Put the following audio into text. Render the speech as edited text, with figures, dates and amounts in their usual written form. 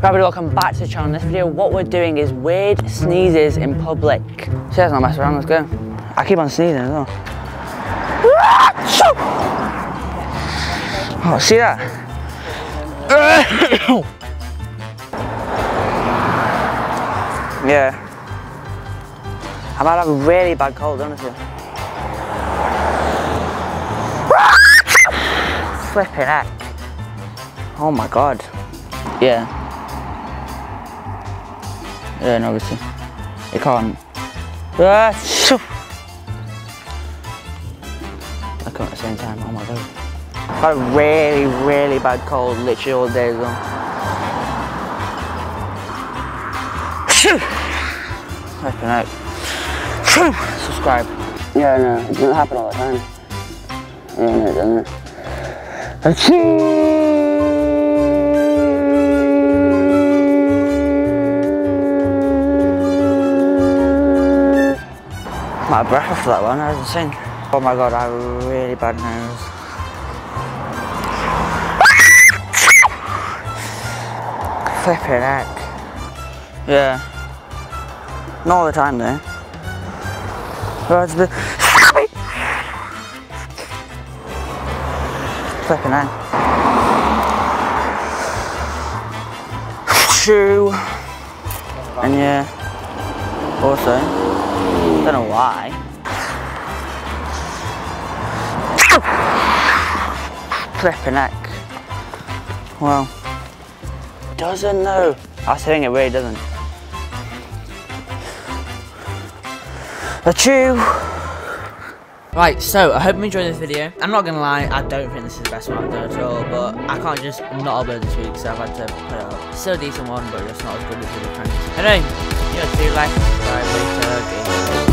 Everybody, welcome back to the channel. In this video, what we're doing is weird sneezes in public. So let's not mess around, let's go. I keep on sneezing as well. Oh, see that? Yeah. I might have a really bad cold, honestly. Flipping heck. Oh my god. Yeah. Yeah, no, obviously. You can't. I come at the same time, oh my god. I've had a really, really bad cold literally all day as well. Flipping out. Subscribe. Yeah, no, it doesn't happen all the time. Yeah, no, it doesn't. My breath after that one, that was insane. Oh my god, I have a really bad nose. Flipping heck. Yeah. Not all the time though. Oh, it's a bit flipping heck. True. And yeah. Also, don't know why. Flipping heck. Well, doesn't though. I think it really doesn't. Achoo! Right, so I hope you enjoyed this video. I'm not gonna lie, I don't think this is the best one I've done at all, but I can't just not upload this week, so I've had to put it up. Still a decent one, but just not as good as the other pranks. Anyway, do like, subscribe, later,